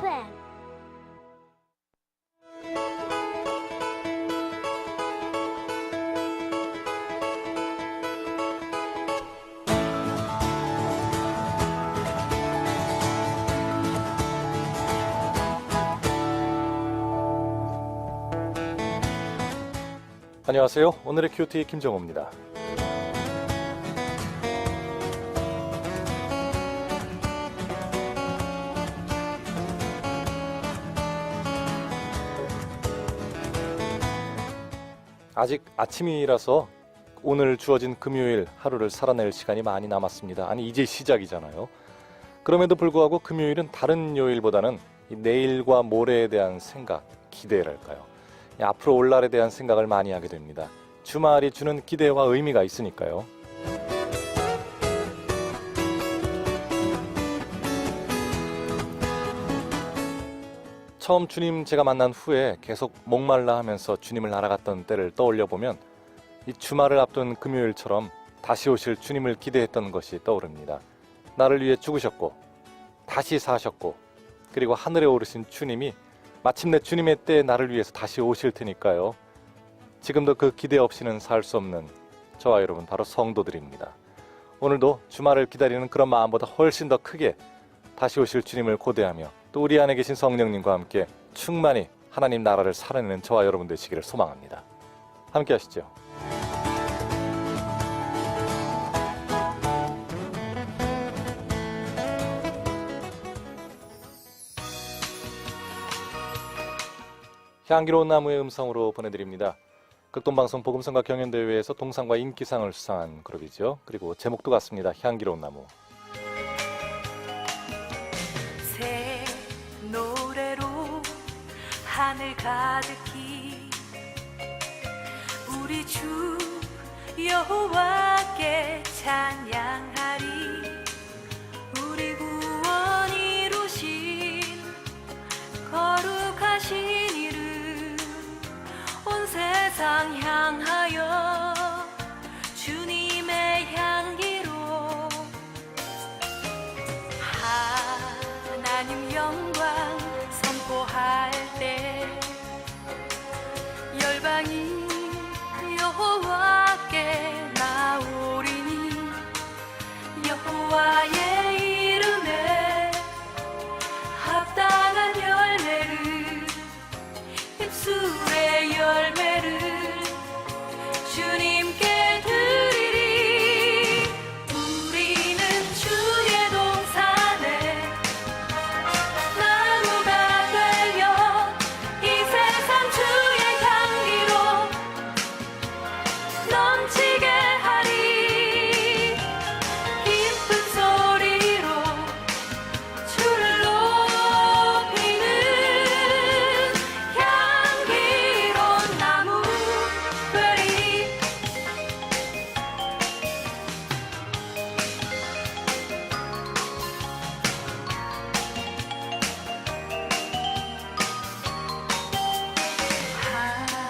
FM. 안녕하세요. 오늘의 큐티 김정호입니다. 아직 아침이라서 오늘 주어진 금요일 하루를 살아낼 시간이 많이 남았습니다. 아니 이제 시작이잖아요. 그럼에도 불구하고 금요일은 다른 요일보다는 이 내일과 모레에 대한 생각, 기대랄까요. 앞으로 올 날에 대한 생각을 많이 하게 됩니다. 주말이 주는 기대와 의미가 있으니까요. 처음 주님 제가 만난 후에 계속 목말라 하면서 주님을 알아갔던 때를 떠올려 보면 이 주말을 앞둔 금요일처럼 다시 오실 주님을 기대했던 것이 떠오릅니다. 나를 위해 죽으셨고 다시 사셨고 그리고 하늘에 오르신 주님이 마침내 주님의 때에 나를 위해서 다시 오실 테니까요. 지금도 그 기대 없이는 살 수 없는 저와 여러분 바로 성도들입니다. 오늘도 주말을 기다리는 그런 마음보다 훨씬 더 크게 다시 오실 주님을 고대하며 또 우리 안에 계신 성령님과 함께 충만히 하나님 나라를 살아내는 저와 여러분 되시기를 소망합니다. 함께 하시죠. 향기로운 나무의 음성으로 보내드립니다. 극동방송 복음성과 경연대회에서 동상과 인기상을 수상한 그룹이죠. 그리고 제목도 같습니다. 향기로운 나무. 새 노래로 하늘 가득히 우리 주 여호와께 찬양하리. 우리 구원 이루신 거룩하신 이름 온 세상 향하여 주님의 향기로 하나님 영광 선포할 때 열방이 여호와께 나오리니 여호와의 이름에 합당한 열매를 입술의 열매를 주님께 드리리. 우리는 주의 동산에 나무가 되려 이 세상 주의 향기로 넘치게 하리. 기쁜 소리로 주를 높이는 향기로운 나무 되리.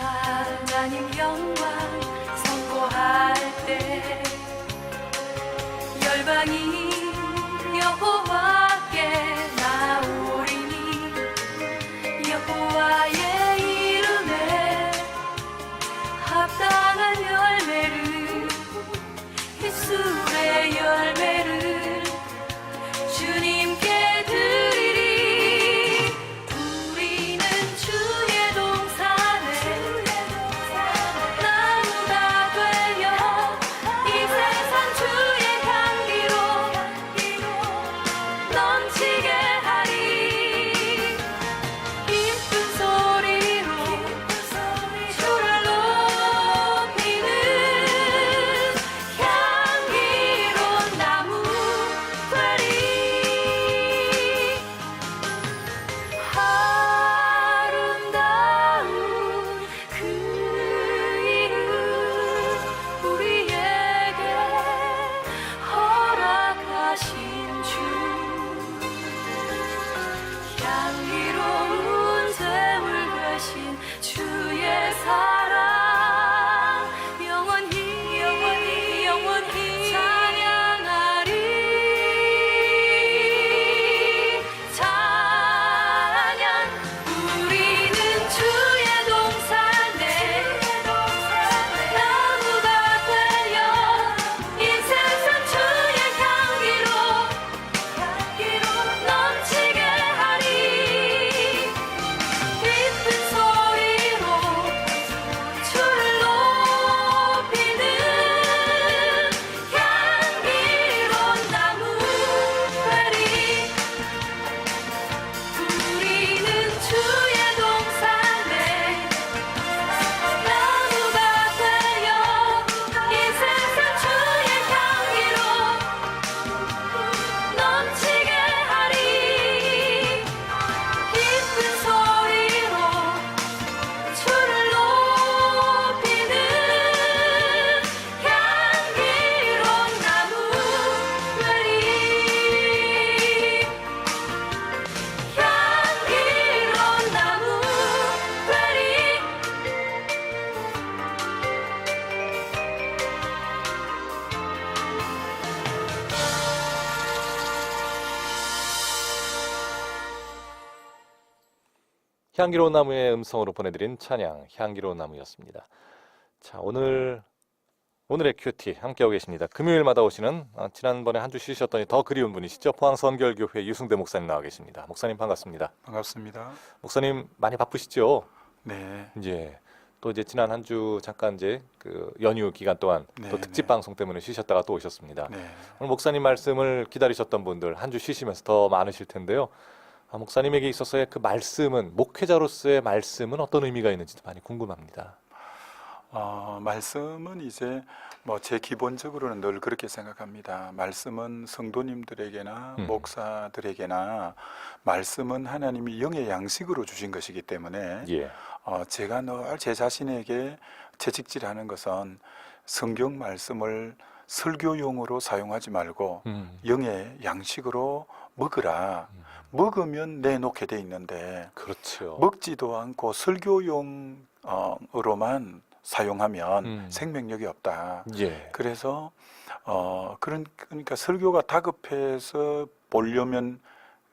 하나님 영광 선포할 때 열방이 여호와께 나오리니 여호와의 이름에 합당한 열매를 입술의 열매를 주님께 드리리. 우리는 주의 동산에 나무가 되려 이 세상 주의 향기로 넘치게 하리. 기쁜 소리로 주를 높이는 향기로운 나무 되리. 아름다운 그 이름 우리에게 허락하신 주 향기로운 제물 되신 주의 사랑 영원히 영원히 영원히 찬양하리. 찬양 향기로운 나무의 음성으로 보내드린 찬양 향기로운 나무였습니다. 자, 오늘의 큐티 함께하고 계십니다. 금요일마다 오시는 지난번에 한 주 쉬셨더니 더 그리운 분이시죠. 포항선결교회 유승대 목사님 나와 계십니다. 목사님 반갑습니다. 반갑습니다. 목사님 많이 바쁘시죠? 네. 또 이제 지난 한 주 잠깐 이제 그 연휴 기간 동안 네, 또 특집 네. 방송 때문에 쉬셨다가 또 오셨습니다. 네. 오늘 목사님 말씀을 기다리셨던 분들 한 주 쉬시면서 더 많으실 텐데요. 목사님에게 있어서의 그 말씀은, 목회자로서의 말씀은 어떤 의미가 있는지 많이 궁금합니다. 말씀은 이제 뭐 제 기본적으로는 늘 그렇게 생각합니다. 말씀은 성도님들에게나 목사들에게나 말씀은 하나님이 영의 양식으로 주신 것이기 때문에 예. 제가 늘 제 자신에게 채찍질하는 것은 성경 말씀을 설교용으로 사용하지 말고 영의 양식으로 먹으라. 먹으면 내놓게 돼 있는데 그렇죠. 먹지도 않고 설교용으로만 사용하면 생명력이 없다. 예. 그래서 그러니까 설교가 다급해서 보려면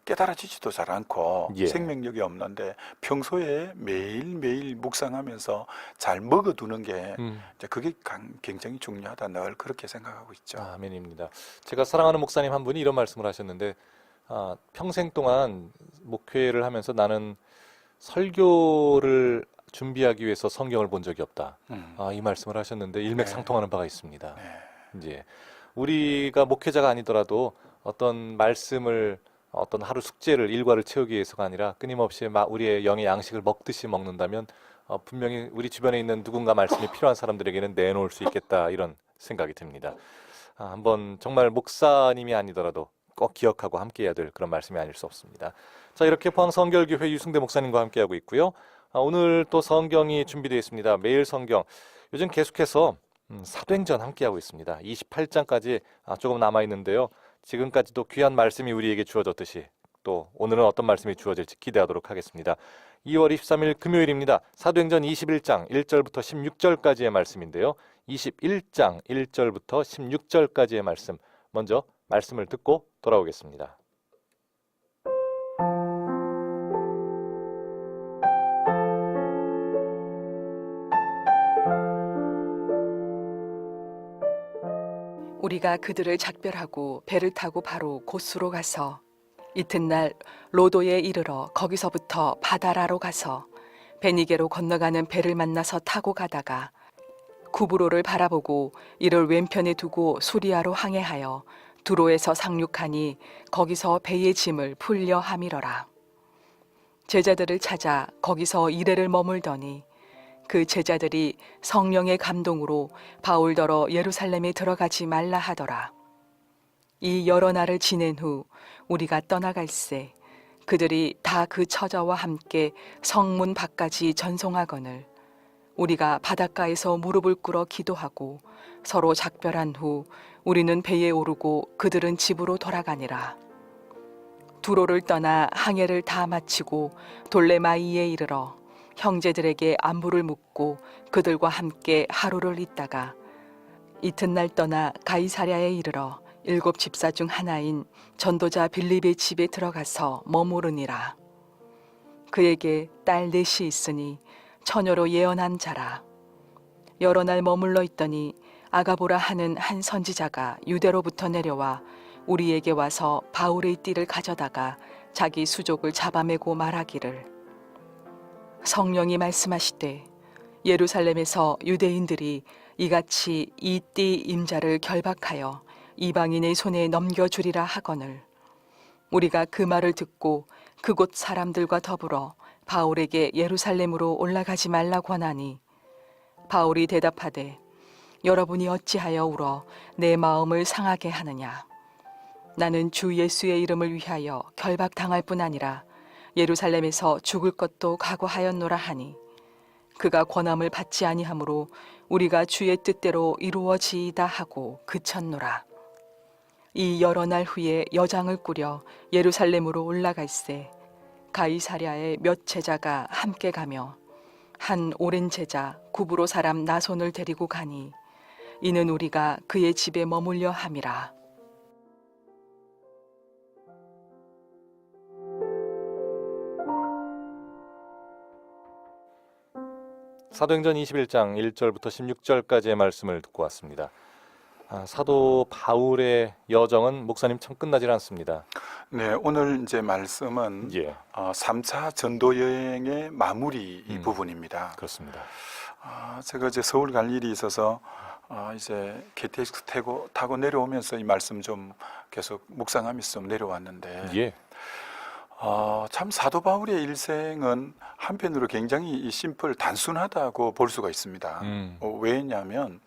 깨달아지지도 잘 않고 예. 생명력이 없는데 평소에 매일매일 묵상하면서 잘 먹어두는 게 이제 그게 굉장히 중요하다. 늘 그렇게 생각하고 있죠. 아멘입니다. 제가 사랑하는 목사님 한 분이 이런 말씀을 하셨는데 평생 동안 목회를 하면서 나는 설교를 준비하기 위해서 성경을 본 적이 없다. 이 말씀을 하셨는데 일맥상통하는 바가 있습니다. 네. 이제 우리가 목회자가 아니더라도 어떤 말씀을, 어떤 하루 숙제를, 일과를 채우기 위해서가 아니라 끊임없이 우리의 영의 양식을 먹듯이 먹는다면 분명히 우리 주변에 있는 누군가 말씀이 필요한 사람들에게는 내놓을 수 있겠다, 이런 생각이 듭니다. 한번 정말 목사님이 아니더라도 꼭 기억하고 함께해야 될 그런 말씀이 아닐 수 없습니다. 자, 이렇게 포항선결교회 유승대 목사님과 함께하고 있고요. 오늘 또 성경이 준비되어 있습니다. 매일 성경. 요즘 계속해서 사도행전 함께하고 있습니다. 28장까지 조금 남아있는데요. 지금까지도 귀한 말씀이 우리에게 주어졌듯이 또 오늘은 어떤 말씀이 주어질지 기대하도록 하겠습니다. 2월 23일 금요일입니다. 사도행전 21장 1절부터 16절까지의 말씀인데요. 21장 1절부터 16절까지의 말씀, 먼저 말씀을 듣고 돌아오겠습니다. 우리가 그들을 작별하고 배를 타고 바로 고수로 가서 이튿날 로도에 이르러 거기서부터 바다라로 가서 베니게로 건너가는 배를 만나서 타고 가다가 구브로를 바라보고 이를 왼편에 두고 수리아로 항해하여 두로에서 상륙하니 거기서 배의 짐을 풀려 함이러라. 제자들을 찾아 거기서 이레를 머물더니 그 제자들이 성령의 감동으로 바울더러 예루살렘에 들어가지 말라 하더라. 이 여러 날을 지낸 후 우리가 떠나갈새 그들이 다 그 처자와 함께 성문 밖까지 전송하거늘 우리가 바닷가에서 무릎을 꿇어 기도하고 서로 작별한 후 우리는 배에 오르고 그들은 집으로 돌아가니라. 두로를 떠나 항해를 다 마치고 돌레마이에 이르러 형제들에게 안부를 묻고 그들과 함께 하루를 있다가 이튿날 떠나 가이사랴에 이르러 7 집사 중 하나인 전도자 빌립의 집에 들어가서 머무르니라. 그에게 딸 넷이 있으니 처녀로 예언한 자라. 여러 날 머물러 있더니 아가보라 하는 한 선지자가 유대로부터 내려와 우리에게 와서 바울의 띠를 가져다가 자기 수족을 잡아매고 말하기를 성령이 말씀하시되 예루살렘에서 유대인들이 이같이 이 띠 임자를 결박하여 이방인의 손에 넘겨주리라 하거늘 우리가 그 말을 듣고 그곳 사람들과 더불어 바울에게 예루살렘으로 올라가지 말라 권하니 바울이 대답하되 여러분이 어찌하여 울어 내 마음을 상하게 하느냐. 나는 주 예수의 이름을 위하여 결박당할 뿐 아니라 예루살렘에서 죽을 것도 각오하였노라 하니 그가 권함을 받지 아니하므로 우리가 주의 뜻대로 이루어지이다 하고 그쳤노라. 이 여러 날 후에 여장을 꾸려 예루살렘으로 올라갈새 가이사랴에 몇 제자가 함께 가며 한 오랜 제자 구브로 사람 나손을 데리고 가니 이는 우리가 그의 집에 머물려 함이라. 사도행전 21장 1절부터 16절까지의 말씀을 듣고 왔습니다. 사도 바울의 여정은 목사님 참 끝나질 않습니다. 네, 오늘 이제 말씀은 예, 3차 전도 여행의 마무리 이 음. 부분입니다. 그렇습니다. 제가 이제 서울 갈 일이 있어서 이제 KTX 타고 내려오면서 이 말씀 좀 계속 묵상하면서 좀 내려왔는데 예, 참 사도 바울의 일생은 한편으로 굉장히 이 심플 단순하다고 볼 수가 있습니다. 왜냐하면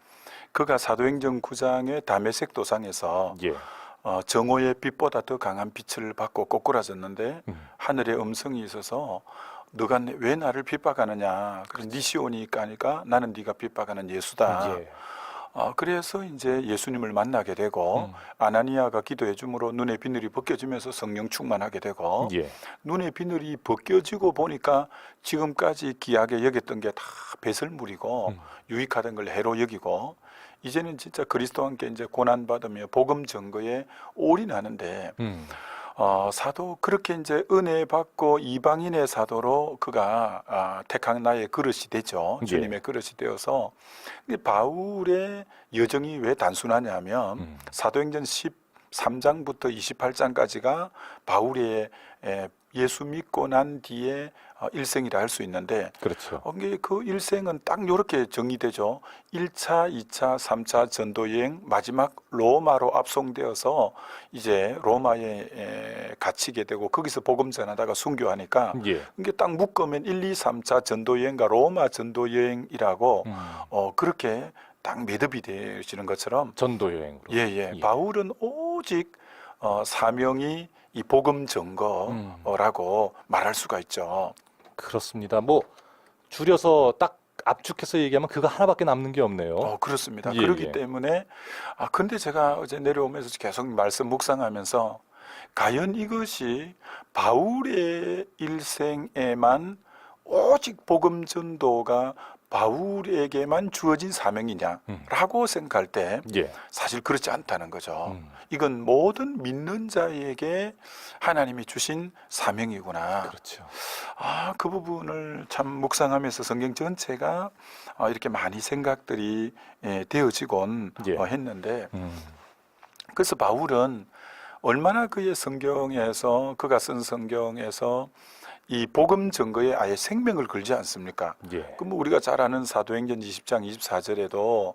그가 사도행전 9장의 다메섹 도상에서 예, 정오의 빛보다 더 강한 빛을 받고 꼬꾸라졌는데 하늘의 음성이 있어서 너가 왜 나를 핍박하느냐? 그래서 네 시온이 가니까 나는 네가 핍박하는 예수다. 예, 그래서 이제 예수님을 만나게 되고 아나니아가 기도해 줌으로 눈의 비늘이 벗겨지면서 성령 충만하게 되고 예, 눈의 비늘이 벗겨지고 보니까 지금까지 귀하게 여겼던 게 다 배설물이고 유익하던 걸 해로 여기고 이제는 진짜 그리스도와 함께 이제 고난 받으며 복음 전거에 올인하는데 사도 그렇게 이제 은혜 받고 이방인의 사도로 그가 택한 나의 그릇이 되죠. 예. 주님의 그릇이 되어서 바울의 여정이 왜 단순하냐면 사도행전 13장부터 28장까지가 바울의 예수 믿고 난 뒤에 일생이라 할 수 있는데 그렇죠. 그 일생은 딱 이렇게 정의되죠. 1차, 2차, 3차 전도여행 마지막 로마로 압송되어서 이제 로마에 갇히게 되고 거기서 복음 전하다가 순교하니까 예, 이게 딱 묶으면 1, 2, 3차 전도여행과 로마 전도여행이라고 그렇게 딱 매듭이 되시는 것처럼 전도 여행으로. 예. 바울은 오직 사명이 이 복음 전거라고 말할 수가 있죠. 그렇습니다. 뭐 줄여서 딱 압축해서 얘기하면 그거 하나밖에 남는 게 없네요. 그렇습니다. 예, 그렇기 예. 때문에 근데 제가 어제 내려오면서 계속 말씀 묵상하면서 과연 이것이 바울의 일생에만 오직 복음 전도가 바울에게만 주어진 사명이냐라고 생각할 때 예, 사실 그렇지 않다는 거죠. 이건 모든 믿는 자에게 하나님이 주신 사명이구나. 그렇죠. 그 부분을 참 묵상하면서 성경 전체가 이렇게 많이 생각들이 되어지곤 예. 했는데 그래서 바울은 얼마나 그의 성경에서 그가 쓴 성경에서 이 복음 증거에 아예 생명을 걸지 않습니까? 예, 그럼 우리가 잘 아는 사도행전 20장 24절에도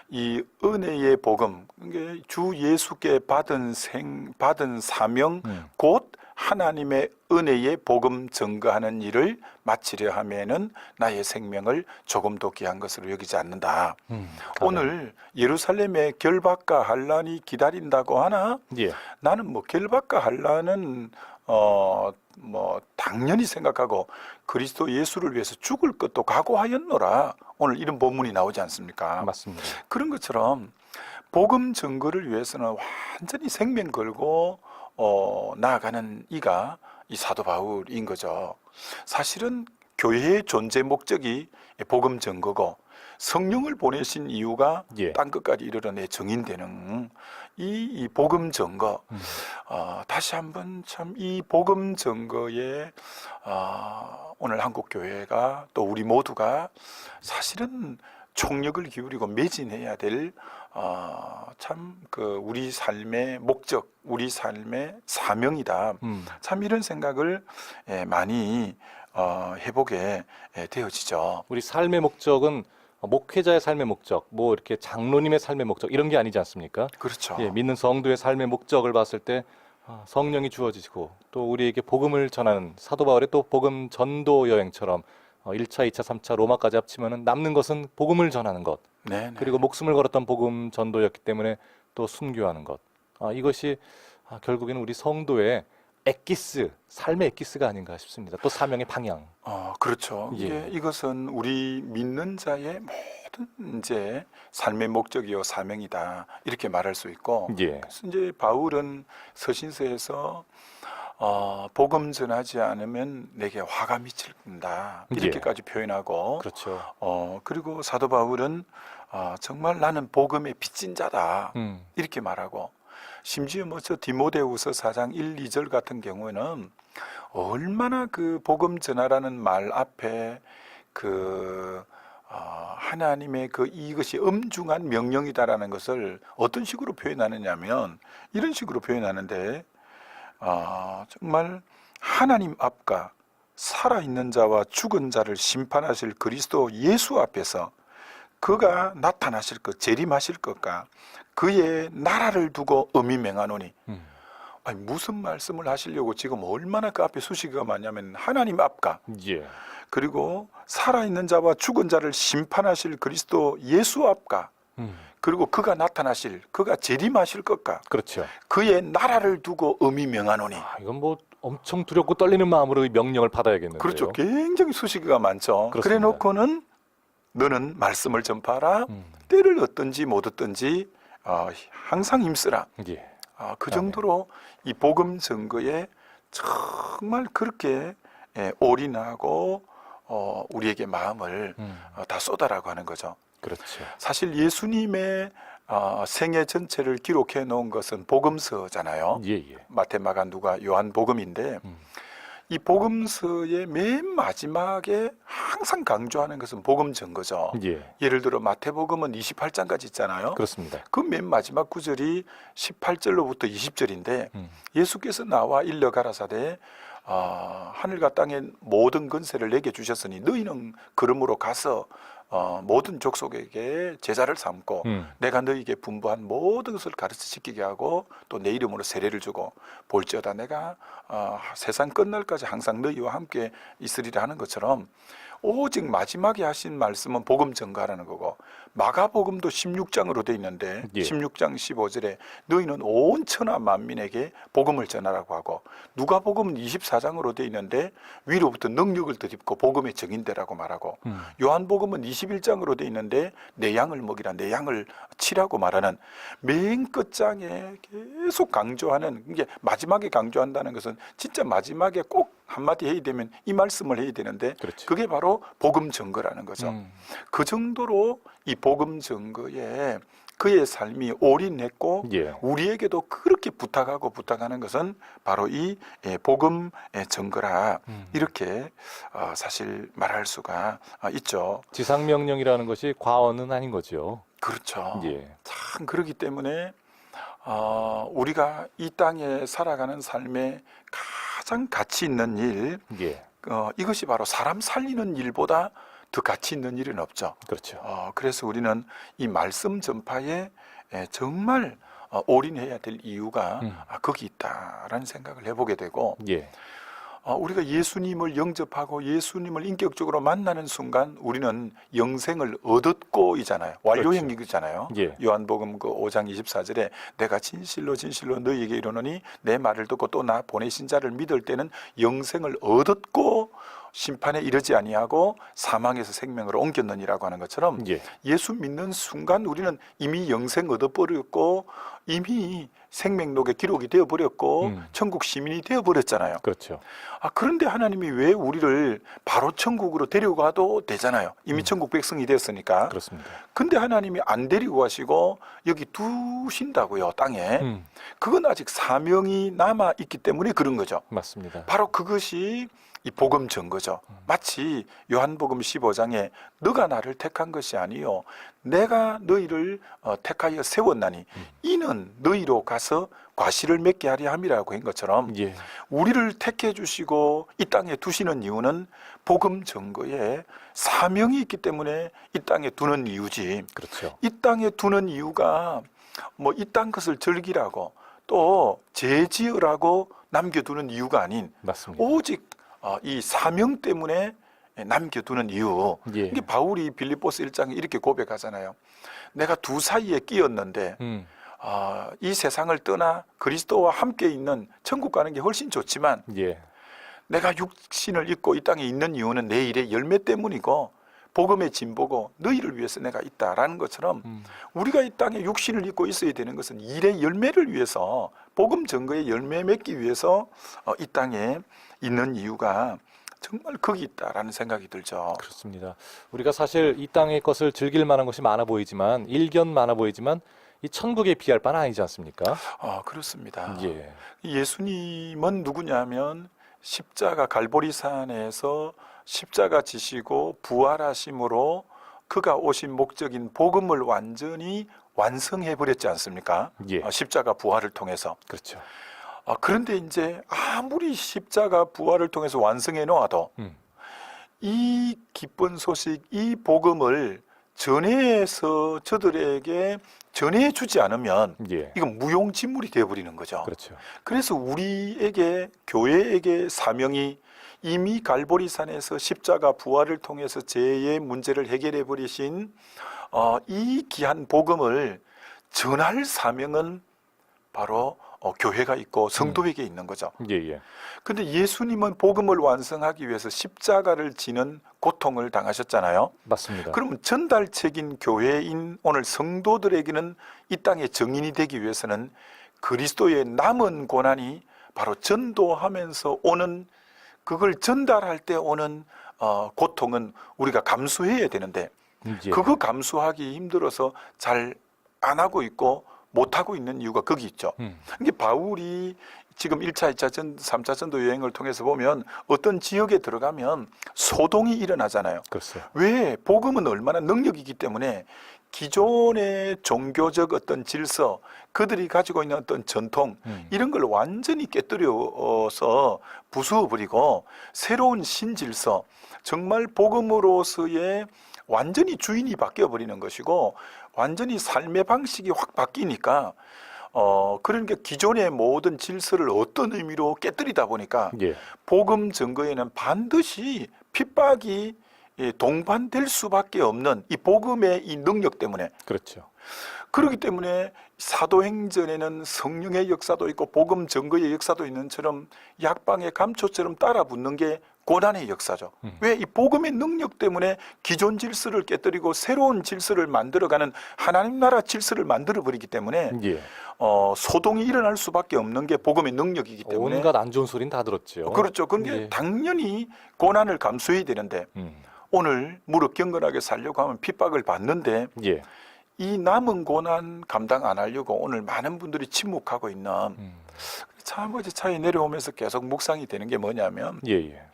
이 은혜의 복음, 이게 주 예수께 받은 사명, 곧 하나님의 은혜의 복음 증거하는 일을 마치려 하면은 나의 생명을 조금도 귀한 것으로 여기지 않는다. 오늘 예루살렘의 결박과 환란이 기다린다고 하나? 예, 나는 뭐 결박과 환란은 뭐 당연히 생각하고 그리스도 예수를 위해서 죽을 것도 각오하였노라. 오늘 이런 본문이 나오지 않습니까? 맞습니다. 그런 것처럼 복음 증거를 위해서는 완전히 생명 걸고 나아가는 이가 이 사도 바울인 거죠. 사실은 교회의 존재 목적이 복음 증거고 성령을 보내신 이유가 예. 땅 끝까지 이르러내 정인되는 이 복음 증거. 다시 한번 참 이 복음 증거에 오늘 한국 교회가 또 우리 모두가 사실은 총력을 기울이고 매진해야 될 참 그 우리 삶의 목적, 우리 삶의 사명이다. 참 이런 생각을 많이 해보게 되어지죠. 우리 삶의 목적은 목회자의 삶의 목적, 뭐 이렇게 장로님의 삶의 목적 이런 게 아니지 않습니까? 그렇죠. 예, 믿는 성도의 삶의 목적을 봤을 때 성령이 주어지고 또 우리에게 복음을 전하는 사도 바울의 또 복음 전도 여행처럼 1차, 2차, 3차 로마까지 합치면 남는 것은 복음을 전하는 것. 네. 그리고 목숨을 걸었던 복음 전도였기 때문에 또 순교하는 것. 이것이 결국에는 우리 성도의 엑기스, 삶의 엑기스가 아닌가 싶습니다. 또 사명의 방향. 그렇죠. 예. 이것은 우리 믿는 자의 모든 이제 삶의 목적이요 사명이다 이렇게 말할 수 있고, 예. 그래서 이제 바울은 서신서에서 복음 전하지 않으면 내게 화가 미칠다 이렇게까지 표현하고, 그렇죠. 그리고 사도 바울은 정말 나는 복음의 빚진 자다 이렇게 말하고, 심지어 저 디모데후서 4장 1, 2절 같은 경우에는 얼마나 그 복음 전하라는 말 앞에 그 하나님의 이것이 엄중한 명령이다라는 것을 어떤 식으로 표현하느냐면 이런 식으로 표현하는데 정말 하나님 앞과 살아있는 자와 죽은 자를 심판하실 그리스도 예수 앞에서 그가 나타나실 것, 재림하실 것과 그의 나라를 두고 엄히 맹하노니 아니, 무슨 말씀을 하시려고 지금 얼마나 그 앞에 수식어가 많냐면 하나님 앞과 예. 그리고 살아있는 자와 죽은 자를 심판하실 그리스도 예수 앞과 그리고 그가 나타나실 그가 재림하실 것과 그렇죠. 그의 나라를 두고 엄히 명하노니 이건 뭐 엄청 두렵고 떨리는 마음으로 이 명령을 받아야겠는데요. 그렇죠. 굉장히 수식어가 많죠. 그렇습니다. 그래 놓고는 너는 말씀을 전파하라. 때를 얻든지 못 얻든지 항상 힘쓰라. 예. 그 정도로 이 복음 증거에 정말 그렇게 올인하고 우리에게 마음을 다 쏟아라고 하는 거죠. 그렇죠. 사실 예수님의 생애 전체를 기록해 놓은 것은 복음서잖아요. 예, 예. 마태, 마가, 누가, 요한 복음인데 이 복음서의 맨 마지막에 항상 강조하는 것은 복음 증거죠. 예. 예를 들어 마태복음은 28장까지 있잖아요. 그렇습니다. 그 맨 마지막 구절이 18절로부터 20절인데 예수께서 나와 일러 가라사대 하늘과 땅의 모든 권세를 내게 주셨으니 너희는 그러므로 가서 모든 족속에게 제자를 삼고 내가 너희에게 분부한 모든 것을 가르쳐 지키게 하고 또 내 이름으로 세례를 주고 볼지어다 내가 세상 끝날까지 항상 너희와 함께 있으리라 하는 것처럼 오직 마지막에 하신 말씀은 복음 전가라는 거고 마가복음도 16장으로 되어 있는데 예. 16장 15절에 너희는 온 천하 만민에게 복음을 전하라고 하고 누가복음은 24장으로 되어 있는데 위로부터 능력을 덧입고 복음의 증인되라고 말하고 요한복음은 21장으로 되어 있는데 내 양을 먹이라 내 양을 치라고 말하는 맨 끝장에 계속 강조하는 이게 마지막에 강조한다는 것은 진짜 마지막에 꼭 한마디 해야 되면 이 말씀을 해야 되는데 그렇죠. 그게 바로 복음 증거라는 거죠. 그 정도로 이 복음 증거에 그의 삶이 올인했고 예. 우리에게도 그렇게 부탁하는 것은 바로 이 복음의 증거라 이렇게 사실 말할 수가 있죠. 지상명령이라는 것이 과언은 아닌 거죠. 그렇죠. 예. 참 그렇기 때문에 우리가 이 땅에 살아가는 삶에 가장 가치 있는 일 예. 이것이 바로 사람 살리는 일보다 더 가치 있는 일은 없죠. 그렇죠. 그래서 우리는 이 말씀 전파에 정말 올인해야 될 이유가 거기 있다라는 생각을 해보게 되고 예. 우리가 예수님을 영접하고 예수님을 인격적으로 만나는 순간 우리는 영생을 얻었고이잖아요. 완료형이잖아요. 예. 요한복음 5장 24절에 내가 진실로 진실로 너희에게 이르노니 내 말을 듣고 또 나 보내신 자를 믿을 때는 영생을 얻었고 심판에 이르지 아니하고 사망에서 생명으로 옮겼느니라고 하는 것처럼 예. 예수 믿는 순간 우리는 이미 영생 얻어버렸고 이미 생명록에 기록이 되어버렸고 천국 시민이 되어버렸잖아요. 그렇죠. 그런데 하나님이 왜 우리를 바로 천국으로 데려가도 되잖아요. 이미 천국 백성이 되었으니까. 그렇습니다. 근데 하나님이 안 데리고 가시고 여기 두신다고요, 땅에. 그건 아직 사명이 남아있기 때문에 그런 거죠. 맞습니다. 바로 그것이 이 복음 증거죠. 마치 요한복음 15장에 너가 나를 택한 것이 아니요 내가 너희를 택하여 세웠나니 이는 너희로 가서 과실을 맺게 하려 함이라고 한 것처럼 예. 우리를 택해 주시고 이 땅에 두시는 이유는 복음 증거에 사명이 있기 때문에 이 땅에 두는 이유지. 그렇죠. 이 땅에 두는 이유가 뭐 이 땅 것을 즐기라고 또 재지으라고 남겨두는 이유가 아닌 맞습니다. 오직 이 사명 때문에 남겨두는 이유. 예. 이게 바울이 빌립보서 1장에 이렇게 고백하잖아요. 내가 두 사이에 끼었는데 이 세상을 떠나 그리스도와 함께 있는 천국 가는 게 훨씬 좋지만 예. 내가 육신을 입고 이 땅에 있는 이유는 내 일의 열매 때문이고 복음의 진보고 너희를 위해서 내가 있다라는 것처럼 우리가 이 땅에 육신을 입고 있어야 되는 것은 일의 열매를 위해서 복음 증거의 열매 맺기 위해서 이 땅에 있는 이유가 정말 거기 있다라는 생각이 들죠. 그렇습니다. 우리가 사실 이 땅의 것을 즐길 만한 것이 많아 보이지만 일견 많아 보이지만 이 천국에 비할 바는 아니지 않습니까? 그렇습니다. 예. 예수님은 누구냐면 십자가 갈보리산에서 십자가 지시고 부활하심으로 그가 오신 목적인 복음을 완전히 완성해 버렸지 않습니까? 예. 십자가 부활을 통해서. 그렇죠. 그런데 이제 아무리 십자가 부활을 통해서 완성해 놓아도 이 기쁜 소식, 이 복음을 전해서 저들에게 전해주지 않으면 예. 이건 무용지물이 되어버리는 거죠. 그렇죠. 그래서 우리에게, 교회에게 사명이 이미 갈보리산에서 십자가 부활을 통해서 죄의 문제를 해결해 버리신 이 귀한 복음을 전할 사명은 바로 교회가 있고 성도에게 있는 거죠. 예. 근데 예수님은 복음을 완성하기 위해서 십자가를 지는 고통을 당하셨잖아요. 맞습니다. 그러면 전달책인 교회인 오늘 성도들에게는 이 땅의 증인이 되기 위해서는 그리스도의 남은 고난이 바로 전도하면서 오는, 그걸 전달할 때 오는 고통은 우리가 감수해야 되는데 예. 그거 감수하기 힘들어서 잘 안 하고 있고 못 하고 있는 이유가 거기 있죠. 이게 바울이 지금 1차, 2차, 3차 전도 여행을 통해서 보면 어떤 지역에 들어가면 소동이 일어나잖아요. 그렇죠. 왜? 복음은 얼마나 능력이기 때문에 기존의 종교적 어떤 질서, 그들이 가지고 있는 어떤 전통, 이런 걸 완전히 깨뜨려서 부수어버리고 새로운 신질서, 정말 복음으로서의 완전히 주인이 바뀌어버리는 것이고 완전히 삶의 방식이 확 바뀌니까 그러니까 기존의 모든 질서를 어떤 의미로 깨뜨리다 보니까 예. 복음 증거에는 반드시 핍박이 동반될 수밖에 없는 이 복음의 이 능력 때문에, 그렇죠. 그렇기 때문에 사도행전에는 성령의 역사도 있고 복음 증거의 역사도 있는 처럼 약방의 감초처럼 따라붙는 게 고난의 역사죠. 왜? 이 복음의 능력 때문에 기존 질서를 깨뜨리고 새로운 질서를 만들어가는 하나님 나라 질서를 만들어버리기 때문에 예. 소동이 일어날 수밖에 없는 게 복음의 능력이기 때문에. 온갖 안 좋은 소리는 다 들었죠. 그렇죠. 그런데 예. 당연히 고난을 감수해야 되는데 오늘 무릎 경건하게 살려고 하면 핍박을 받는데 예. 이 남은 고난 감당 안 하려고 오늘 많은 분들이 침묵하고 있는 참 어제 차에 내려오면서 계속 묵상이 되는 게 뭐냐면 예.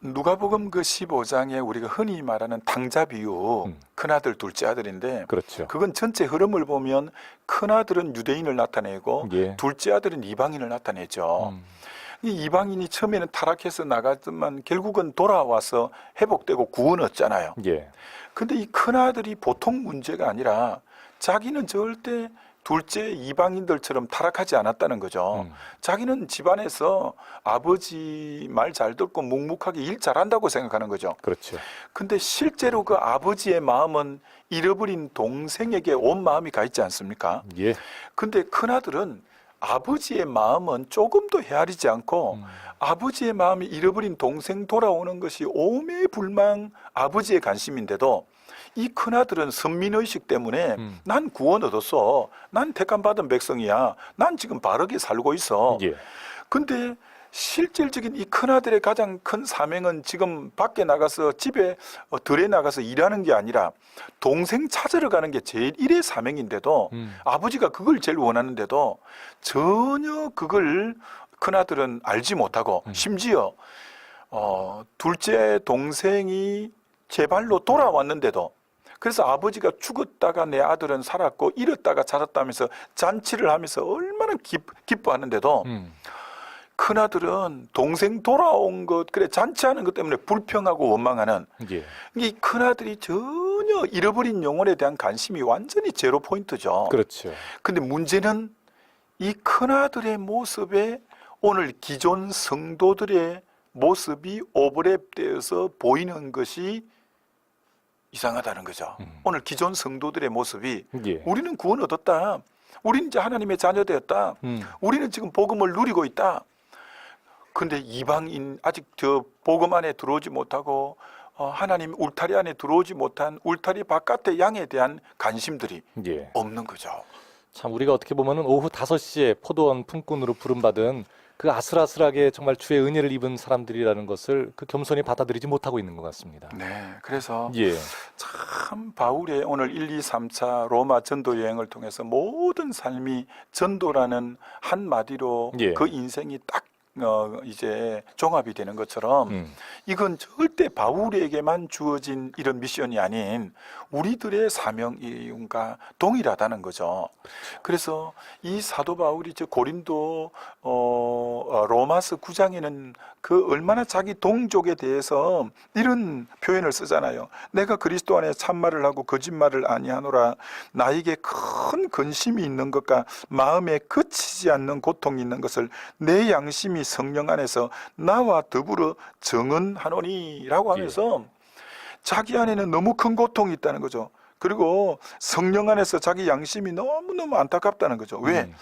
누가복음 그 15장에 우리가 흔히 말하는 탕자 비유, 큰아들 둘째 아들인데 그렇죠. 그건 전체 흐름을 보면 큰아들은 유대인을 나타내고 예. 둘째 아들은 이방인을 나타내죠. 이 이방인이 처음에는 타락해서 나갔지만 결국은 돌아와서 회복되고 구원 얻잖아요. 예. 근데 이 큰아들이 보통 문제가 아니라 자기는 절대 둘째 이방인들처럼 타락하지 않았다는 거죠. 자기는 집안에서 아버지 말 잘 듣고 묵묵하게 일 잘한다고 생각하는 거죠. 그렇죠. 근데 실제로 그 아버지의 마음은 잃어버린 동생에게 온 마음이 가 있지 않습니까? 예. 근데 큰아들은 아버지의 마음은 조금도 헤아리지 않고 아버지의 마음이 잃어버린 동생 돌아오는 것이 오매불망 아버지의 관심인데도 이 큰아들은 선민의식 때문에 난 구원 얻었어. 난 택함받은 백성이야. 난 지금 바르게 살고 있어. 예. 근데 실질적인 이 큰아들의 가장 큰 사명은 지금 밖에 나가서 집에 들에 나가서 일하는 게 아니라 동생 찾으러 가는 게 제일 일의 사명인데도 아버지가 그걸 제일 원하는데도 전혀 그걸 큰아들은 알지 못하고 심지어 둘째 동생이 제 발로 돌아왔는데도 그래서 아버지가 죽었다가 내 아들은 살았고 잃었다가 찾았다면서 잔치를 하면서 얼마나 기뻐하는데도 큰아들은 동생 돌아온 것, 그래 잔치하는 것 때문에 불평하고 원망하는 예. 이 큰아들이 전혀 잃어버린 영혼에 대한 관심이 완전히 제로 포인트죠. 그렇죠. 근데 문제는 이 큰아들의 모습에 오늘 기존 성도들의 모습이 오버랩되어서 보이는 것이 이상하다는 거죠. 오늘 기존 성도들의 모습이 예. 우리는 구원 얻었다. 우리는 이제 하나님의 자녀 되었다. 우리는 지금 복음을 누리고 있다. 근데 이방인 아직 저 복음 안에 들어오지 못하고 하나님 울타리 안에 들어오지 못한 울타리 바깥의 양에 대한 관심들이 예. 없는 거죠. 참 우리가 어떻게 보면은 오후 5시에 포도원 품꾼으로 부름받은 그 아슬아슬하게 정말 주의 은혜를 입은 사람들이라는 것을 그 겸손히 받아들이지 못하고 있는 것 같습니다. 네, 그래서 예. 참 바울의 오늘 1, 2, 3차 로마 전도 여행을 통해서 모든 삶이 전도라는 한마디로 예. 그 인생이 딱 이제 종합이 되는 것처럼 이건 절대 바울에게만 주어진 이런 미션이 아닌 우리들의 사명과 동일하다는 거죠. 그래서 이 사도 바울이 저 고린도 로마서 9장에는 그 얼마나 자기 동족에 대해서 이런 표현을 쓰잖아요. 내가 그리스도 안에 참말을 하고 거짓말을 아니하노라. 나에게 큰 근심이 있는 것과 마음에 그치지 않는 고통이 있는 것을 내 양심이 성령 안에서 나와 더불어 정언하노니라고 하면서 자기 안에는 너무 큰 고통이 있다는 거죠. 그리고 성령 안에서 자기 양심이 너무너무 안타깝다는 거죠. 왜?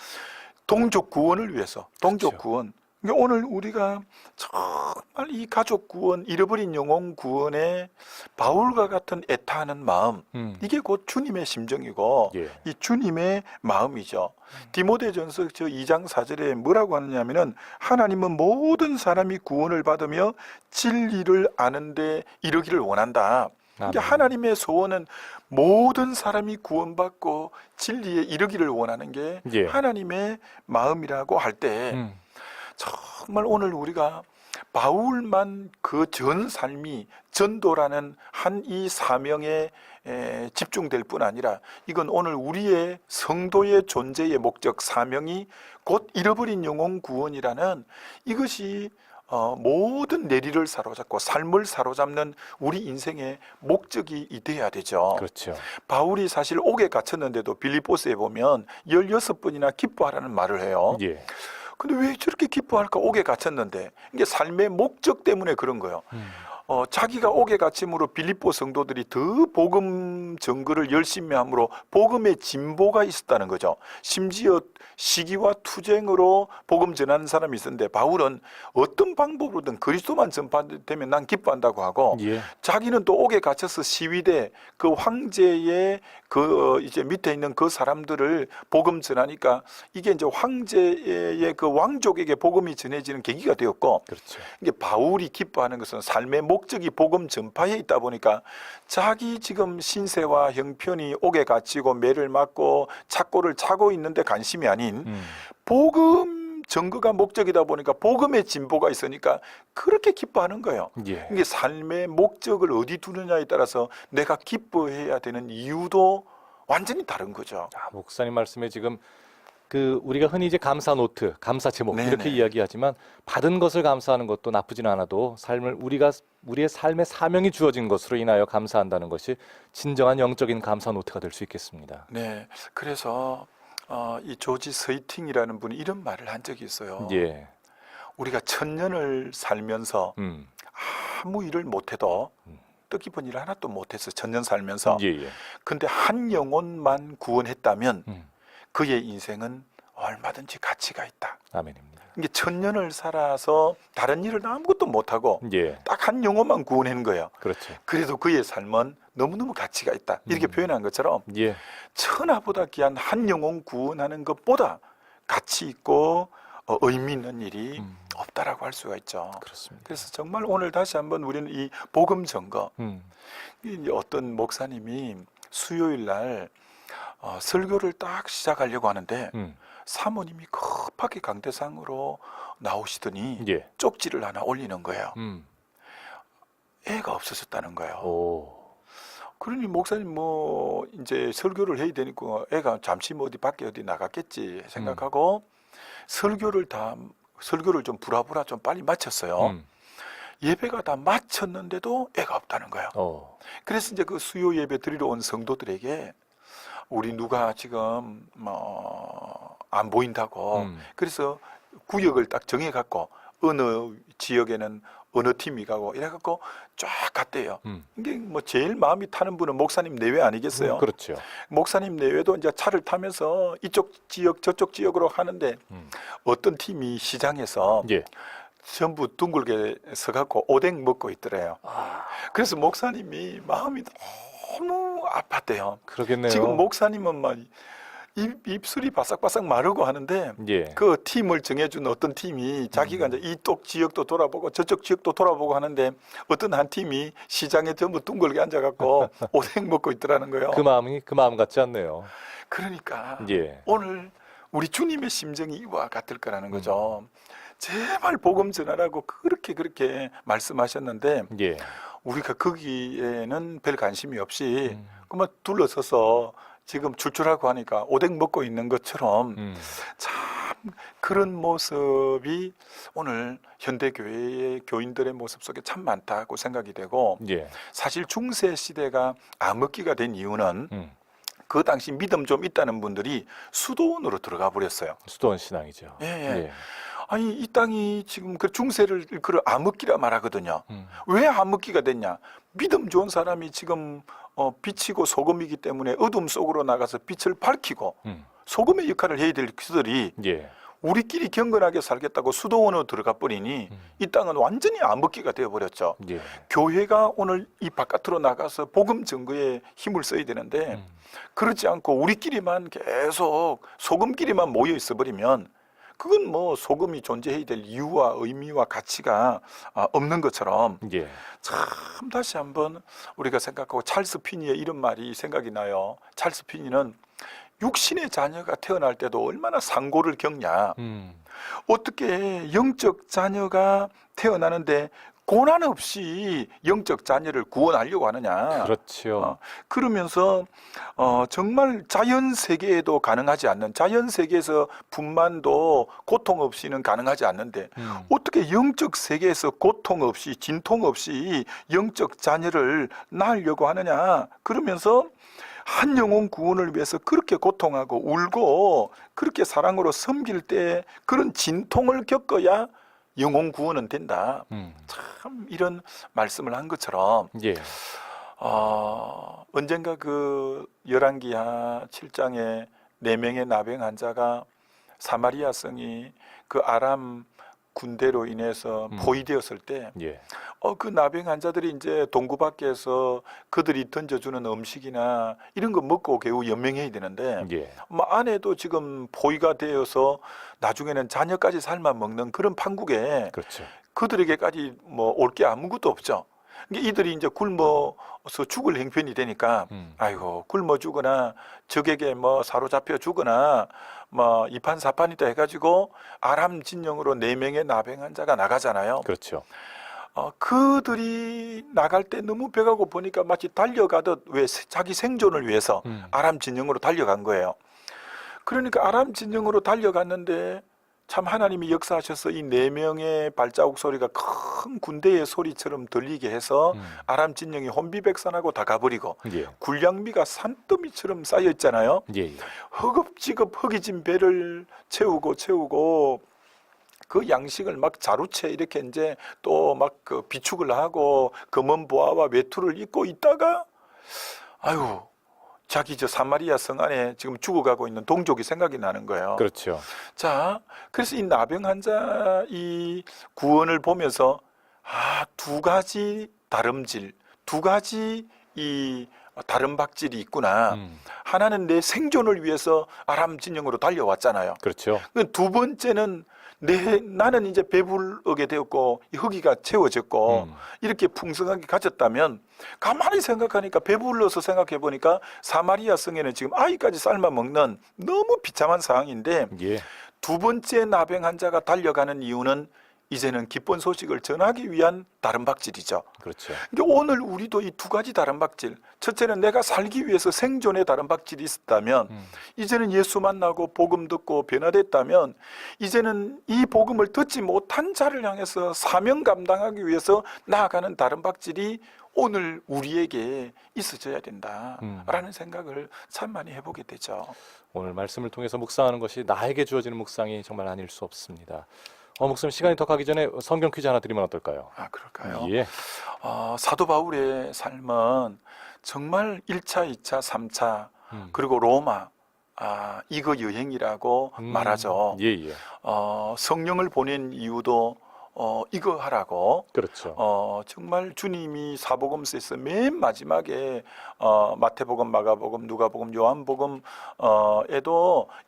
동족 구원을 위해서. 동족 그렇죠. 구원. 그러니까 오늘 우리가 정말 이 가족 구원, 잃어버린 영혼 구원에 바울과 같은 애타하는 마음, 이게 곧 주님의 심정이고 예. 이 주님의 마음이죠. 디모데전서 2장 4절에 뭐라고 하느냐면은 하나님은 모든 사람이 구원을 받으며 진리를 아는데 이르기를 원한다. 그러니까 아멘. 하나님의 소원은 모든 사람이 구원받고 진리에 이르기를 원하는 게 예. 하나님의 마음이라고 할 때 정말 오늘 우리가 바울만 그 전 삶이 전도라는 한 이 사명에 집중될 뿐 아니라 이건 오늘 우리의 성도의 존재의 목적 사명이 곧 잃어버린 영혼 구원이라는 이것이 모든 내리를 사로잡고 삶을 사로잡는 우리 인생의 목적이 돼야 되죠. 그렇죠. 바울이 사실 옥에 갇혔는데도 빌립보스에 보면 16번이나 기뻐하라는 말을 해요. 예. 근데 왜 저렇게 기뻐할까? 옥에 갇혔는데. 이게 삶의 목적 때문에 그런 거예요. 자기가 옥에 갇힘으로 빌립보 성도들이 더 복음 전거를 열심히 함으로 복음의 진보가 있었다는 거죠. 심지어 시기와 투쟁으로 복음 전하는 사람이 있었는데 바울은 어떤 방법으로든 그리스도만 전파되면 난 기뻐한다고 하고 예. 자기는 또 옥에 갇혀서 시위대 그 황제의 그 이제 밑에 있는 그 사람들을 복음 전하니까 이게 이제 황제의 그 왕족에게 복음이 전해지는 계기가 되었고 그렇죠. 이게 바울이 기뻐하는 것은 삶의 목적이 복음 전파에 있다 보니까 자기 지금 신세와 형편이 옥에 갇히고 매를 맞고 착고를 차고 있는데 관심이 아닌 복음 전거가 목적이다 보니까 복음의 진보가 있으니까 그렇게 기뻐하는 거예요. 예. 이게 삶의 목적을 어디 두느냐에 따라서 내가 기뻐해야 되는 이유도 완전히 다른 거죠. 목사님 말씀에 지금 그 우리가 흔히 이제 감사 노트, 감사 제목 네네. 이렇게 이야기하지만 받은 것을 감사하는 것도 나쁘진 않아도 삶을 우리의 삶의 사명이 주어진 것으로 인하여 감사한다는 것이 진정한 영적인 감사 노트가 될 수 있겠습니다. 네, 그래서 이 조지 서이팅이라는 분이 이런 말을 한 적이 있어요. 예. 우리가 1000년을 살면서 아무 일을 못해도 뜻깊은 일을 하나도 못했어. 1000년 살면서. 예, 예. 근데 한 영혼만 구원했다면 그의 인생은 얼마든지 가치가 있다. 아멘입니다. 이게 1000년을 살아서 다른 일을 아무것도 못하고 예. 딱 한 영혼만 구원하는 거예요. 그렇죠. 그래도 그의 삶은 너무너무 가치가 있다. 이렇게 표현한 것처럼 예. 천하보다 귀한 한 영혼 구원하는 것보다 가치 있고 의미 있는 일이 없다라고 할 수가 있죠. 그렇습니다. 그래서 정말 오늘 다시 한번 우리는 이 복음 전거 음. 어떤 목사님이 수요일 날 설교를 딱 시작하려고 하는데 사모님이 급하게 강대상으로 나오시더니 예. 쪽지를 하나 올리는 거예요. 애가 없어졌다는 거예요. 오. 그러니 목사님 뭐 이제 설교를 해야 되니까 애가 잠시 뭐 어디 밖에 어디 나갔겠지 생각하고 설교를 좀 부라부라 좀 빨리 마쳤어요. 예배가 다 마쳤는데도 애가 없다는 거예요. 그래서 이제 그 수요 예배 드리러 온 성도들에게 우리 누가 지금 안 보인다고 그래서 구역을 딱 정해갖고 어느 지역에는 어느 팀이 가고 이래갖고 쫙 갔대요. 이게 뭐 제일 마음이 타는 분은 목사님 내외 아니겠어요? 그렇죠. 목사님 내외도 이제 차를 타면서 이쪽 지역 저쪽 지역으로 하는데 어떤 팀이 시장에서 예. 전부 둥글게 서갖고 오뎅 먹고 있더래요. 그래서 목사님이 마음이 너무 아팠대요. 그러겠네요. 지금 목사님은 막 입술이 바싹바싹 마르고 하는데 예. 그 팀을 정해준 어떤 팀이 자기가 이제 이쪽 지역도 돌아보고 저쪽 지역도 돌아보고 하는데 어떤 한 팀이 시장에 전부 둥글게 앉아갖고 오뎅 먹고 있더라는 거예요. 그 마음 같지 않네요. 그러니까 예. 오늘 우리 주님의 심정이 이와 같을 거라는 거죠. 제발 복음 전하라고 그렇게 말씀하셨는데 예. 우리가 거기에는 별 관심이 없이 그만 둘러서서 지금 출출하고 하니까 오뎅 먹고 있는 것처럼 참 그런 모습이 오늘 현대교회의 교인들의 모습 속에 참 많다고 생각이 되고 예. 사실 중세 시대가 암흑기가 된 이유는 음. 그 당시 믿음 좀 있다는 분들이 수도원으로 들어가 버렸어요. 수도원 신앙이죠. 예, 예. 아니 이 땅이 지금 그 중세를 그 암흑기라 말하거든요. 왜 암흑기가 됐냐? 믿음 좋은 사람이 지금 빛이고 소금이기 때문에 어둠 속으로 나가서 빛을 밝히고 소금의 역할을 해야 될 그들이 예. 우리끼리 경건하게 살겠다고 수도원으로 들어가 버리니 이 땅은 완전히 암흑기가 되어 버렸죠. 예. 교회가 오늘 이 바깥으로 나가서 복음 증거에 힘을 써야 되는데 그렇지 않고 우리끼리만 계속 소금끼리만 모여 있어 버리면 그건 뭐 소금이 존재해야 될 이유와 의미와 가치가 없는 것처럼 예. 참 다시 한번 우리가 생각하고 찰스 피니의 이런 말이 생각이 나요. 찰스 피니는 육신의 자녀가 태어날 때도 얼마나 상고를 겪냐. 어떻게 영적 자녀가 태어나는데 고난 없이 영적 자녀를 구원하려고 하느냐. 그렇죠. 그러면서 정말 자연 세계에도 가능하지 않는 자연 세계에서 분만도 고통 없이는 가능하지 않는데 어떻게 영적 세계에서 고통 없이 진통 없이 영적 자녀를 낳으려고 하느냐. 그러면서 한 영혼 구원을 위해서 그렇게 고통하고 울고 그렇게 사랑으로 섬길 때 그런 진통을 겪어야 영혼 구원은 된다. 참 이런 말씀을 한 것처럼 예. 언젠가 그 열왕기하 7장에 4명의 나병 환자가 사마리아 성이 그 아람 군대로 인해서 포위되었을 때 예. 그 나병 환자들이 이제 동구 밖에서 그들이 던져주는 음식이나 이런 거 먹고 겨우 연명해야 되는데 예. 뭐 아내도 지금 포위가 되어서 나중에는 자녀까지 삶아 먹는 그런 판국에 그렇죠. 그들에게까지 뭐 올 게 아무것도 없죠. 그러니까 이들이 이제 굶어서 죽을 형편이 되니까 아이고 굶어 죽거나 적에게 뭐 사로잡혀 죽거나 뭐 이판사판이다 해가지고 아람 진영으로 4명의 나병 환자가 나가잖아요. 그렇죠. 그들이 나갈 때 너무 배가 고프니까 마치 달려가듯 왜 자기 생존을 위해서 아람 진영으로 달려간 거예요. 그러니까 아람 진영으로 달려갔는데 참 하나님이 역사하셔서 이 4명의 발자국 소리가 큰 군대의 소리처럼 들리게 해서 아람 진영이 혼비백산하고 다 가버리고 예. 군량미가 산더미처럼 쌓여 있잖아요. 예. 허겁지겁 허기진 배를 채우고 그 양식을 막 자루채 이렇게 이제 또 막 그 비축을 하고 검은 보화와 외투를 입고 있다가 아유 자기 저 사마리아 성 안에 지금 죽어가고 있는 동족이 생각이 나는 거예요. 그렇죠. 자, 그래서 이 나병 환자 이 구원을 보면서 두 가지 다름질, 두 가지 이 다른 박질이 있구나. 하나는 내 생존을 위해서 아람 진영으로 달려왔잖아요. 그렇죠. 두 번째는 나는 이제 배부르게 되었고 이 허기가 채워졌고 이렇게 풍성하게 가졌다면 가만히 생각하니까 배불러서 생각해 보니까 사마리아 성에는 지금 아이까지 삶아 먹는 너무 비참한 상황인데 예. 두 번째 나병 환자가 달려가는 이유는 이제는 기쁜 소식을 전하기 위한 다른 박질이죠. 그렇죠. 그러니까 오늘 우리도 이 두 가지 다른 박질. 첫째는 내가 살기 위해서 생존의 다른 박질이 있었다면 이제는 예수 만나고 복음 듣고 변화됐다면 이제는 이 복음을 듣지 못한 자를 향해서 사명 감당하기 위해서 나아가는 다른 박질이 오늘 우리에게 있어져야 된다라는 생각을 참 많이 해보게 되죠. 오늘 말씀을 통해서 묵상하는 것이 나에게 주어지는 묵상이 정말 아닐 수 없습니다. 목사님 시간이 더 가기 전에 성경 퀴즈 하나 드리면 어떨까요? 그럴까요? 예. 사도 바울의 삶은 정말 1차, 2차, 3차 그리고 로마 이거 여행이라고 말하죠. 예. 성령을 보낸 이유도 이거 하라고. 그렇죠. 정말 주님이 사복음서에서 맨 마지막에 마태복음, 마가복음, 누가복음, 요한복음에도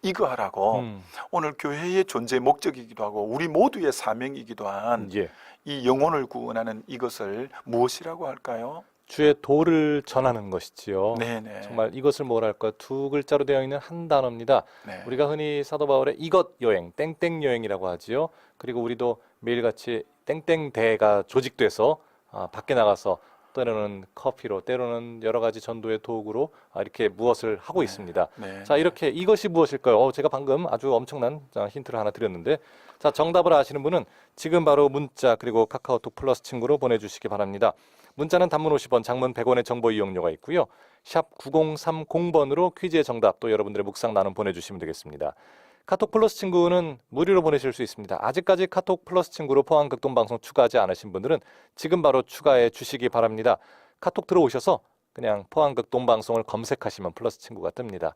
이거 하라고. 오늘 교회의 존재 목적이기도 하고 우리 모두의 사명이기도 한 이 예. 영혼을 구원하는 이것을 무엇이라고 할까요? 주의 도를 전하는 것이지요. 네네. 정말 이것을 뭐랄까 두 글자로 되어 있는 한 단어입니다. 네. 우리가 흔히 사도 바울의 이것 여행, 땡땡 여행이라고 하지요. 그리고 우리도 매일같이 땡땡대가 조직돼서 밖에 나가서 때로는 커피로, 때로는 여러 가지 전도의 도구로 이렇게 무엇을 하고 있습니다. 네. 자, 이렇게 이것이 무엇일까요? 제가 방금 아주 엄청난 힌트를 하나 드렸는데, 자, 정답을 아시는 분은 지금 바로 문자 그리고 카카오톡 플러스 친구로 보내주시기 바랍니다. 문자는 단문 50원, 장문 100원의 정보 이용료가 있고요. 샵 9030번으로 퀴즈의 정답 또 여러분들의 묵상 나눔 보내주시면 되겠습니다. 카톡 플러스 친구는 무료로 보내실 수 있습니다. 아직까지 카톡 플러스 친구로 포항 극동방송 추가하지 않으신 분들은 지금 바로 추가해 주시기 바랍니다. 카톡 들어오셔서 그냥 포항 극동방송을 검색하시면 플러스 친구가 뜹니다.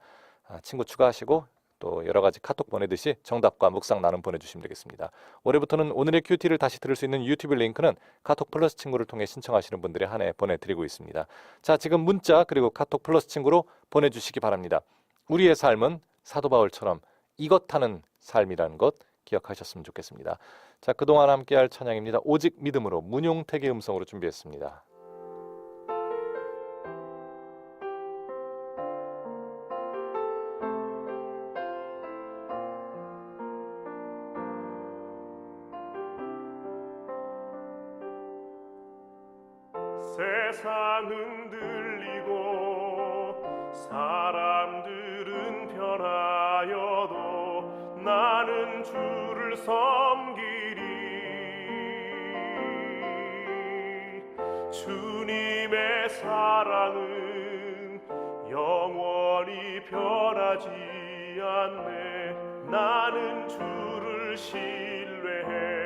친구 추가하시고 또 여러 가지 카톡 보내듯이 정답과 묵상 나눔 보내주시면 되겠습니다. 올해부터는 오늘의 큐티를 다시 들을 수 있는 유튜브 링크는 카톡 플러스 친구를 통해 신청하시는 분들에 한해 보내드리고 있습니다. 자, 지금 문자 그리고 카톡 플러스 친구로 보내주시기 바랍니다. 우리의 삶은 사도 바울처럼 이것하는 삶이라는 것 기억하셨으면 좋겠습니다. 자, 그동안 함께할 찬양입니다. 오직 믿음으로 문용택의 음성으로 준비했습니다. 세상은 들리고 사람들은 변하여도 나는 주를 섬기리. 주님의 사랑은 영원히 변하지 않네. 나는 주를 신뢰해.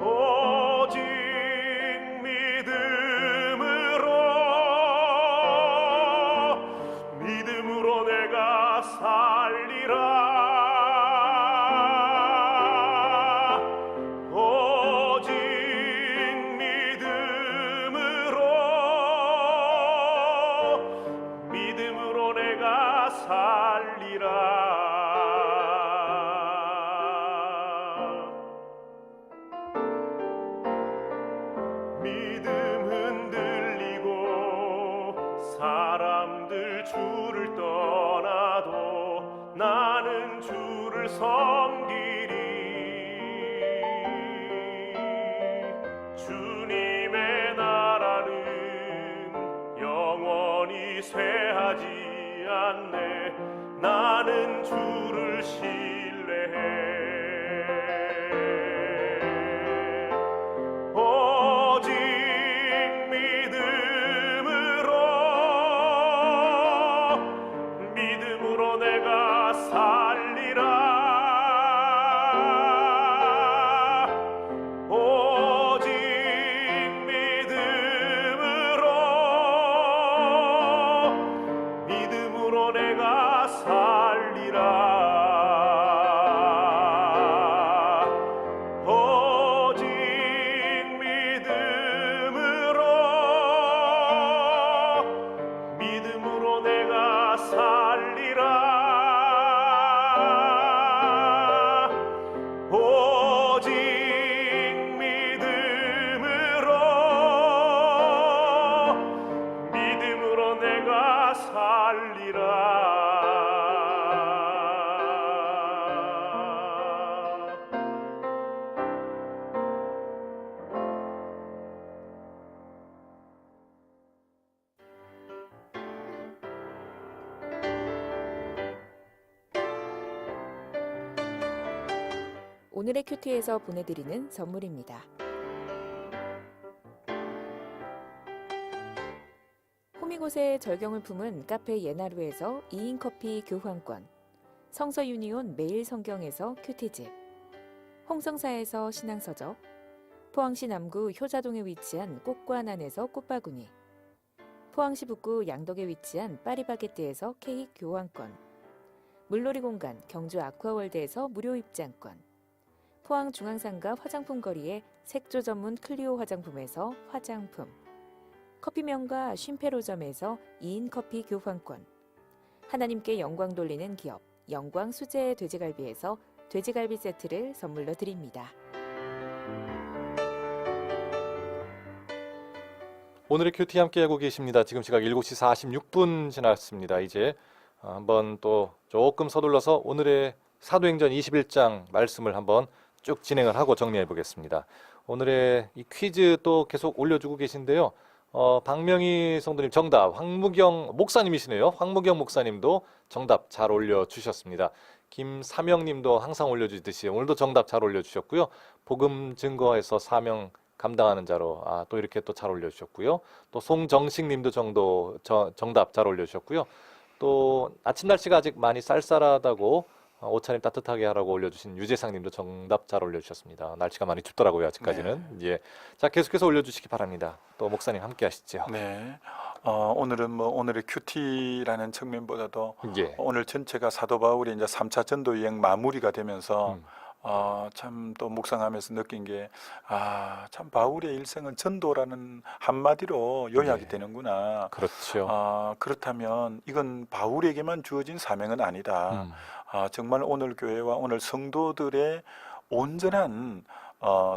오직 믿음으로 내가 살리라. 오직 믿음으로 내가 살리라. 믿음 흔들리고 사람들 주를 떠나도 나는 주를 섬기리. 주님의 나라는 영원히 쇠하지 않네. 나는 주를 신뢰해. 오직 믿음으로 내가 살리라. 오직 믿음으로 내가 살리라. 오직 믿음으로 내가 살리라. 오직 믿음으로 내가 살리라. 오늘의 큐티에서 보내드리는 선물입니다. 호미곶의 절경을 품은 카페 예나루에서 2인 커피 교환권, 성서 유니온 매일 성경에서 큐티집, 홍성사에서 신앙서적, 포항시 남구 효자동에 위치한 꽃과난에서 꽃바구니, 포항시 북구 양덕에 위치한 파리바게뜨에서 케이크 교환권, 물놀이 공간 경주 아쿠아월드에서 무료 입장권, 포항 중앙상가 화장품 거리의 색조 전문 클리오 화장품에서 화장품, 커피명가 쉼페로점에서 2인 커피 교환권, 하나님께 영광 돌리는 기업 영광 수제 돼지갈비에서 돼지갈비 세트를 선물로 드립니다. 오늘의 큐티 함께하고 계십니다. 지금 시각 7시 46분 지났습니다. 이제 한번 또 조금 서둘러서 오늘의 사도행전 21장 말씀을 한번 쭉 진행을 하고 정리해 보겠습니다. 오늘의 이 퀴즈 또 계속 올려주고 계신데요. 박명희 성도님 정답, 황무경 목사님이시네요. 황무경 목사님도 정답 잘 올려주셨습니다. 김사명님도 항상 올려주듯이 오늘도 정답 잘 올려주셨고요. 복음 증거에서 사명 감당하는 자로 또 이렇게 또 잘 올려주셨고요. 또 송정식님도 정답 잘 올려주셨고요. 또 아침 날씨가 아직 많이 쌀쌀하다고 옷차림 따뜻하게 하라고 올려주신 유재상님도 정답 잘 올려주셨습니다. 날씨가 많이 춥더라고요 아직까지는. 예. 자 계속해서 올려주시기 바랍니다. 또 목사님 함께하시죠. 네. 오늘은 오늘의 큐티라는 측면보다도 예. 오늘 전체가 사도 바울의 이제 3차 전도 여행 마무리가 되면서 참 또 묵상하면서 느낀 게 참 바울의 일생은 전도라는 한마디로 요약이 네. 되는구나. 그렇죠. 그렇다면 이건 바울에게만 주어진 사명은 아니다. 정말 오늘 교회와 오늘 성도들의 온전한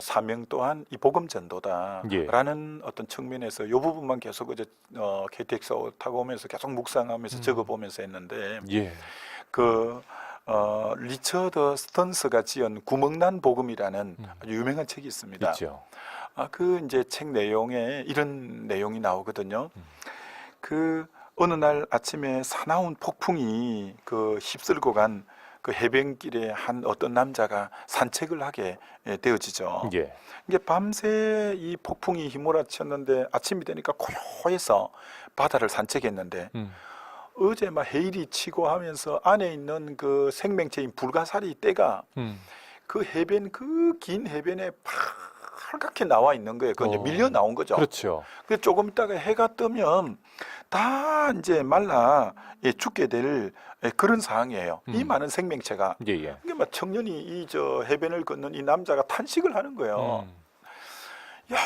사명 또한 이 복음 전도다라는 어떤 측면에서 이 부분만 계속 이제 KTX 타고 오면서 계속 묵상하면서 적어보면서 했는데 예. 리처드 스턴스가 지은 구멍난 복음이라는 아주 유명한 책이 있습니다. 있죠. 그 이제 책 내용에 이런 내용이 나오거든요. 그 어느 날 아침에 사나운 폭풍이 휩쓸고 간 그 해변길에 한 어떤 남자가 산책을 하게 되어지죠. 예. 이게 밤새 이 폭풍이 휘몰아쳤는데 아침이 되니까 고요해서 바다를 산책했는데 어제 막 해일이 치고 하면서 안에 있는 그 생명체인 불가사리 떼가 그 해변 그 긴 해변에 빨갛게 나와 있는 거예요. 그 이제 밀려 나온 거죠. 그렇죠. 그 조금 있다가 해가 뜨면 다 이제 말라 죽게 될 그런 상황이에요. 이 많은 생명체가. 예예. 이게 막 청년이 이 해변을 걷는 이 남자가 탄식을 하는 거예요. 야,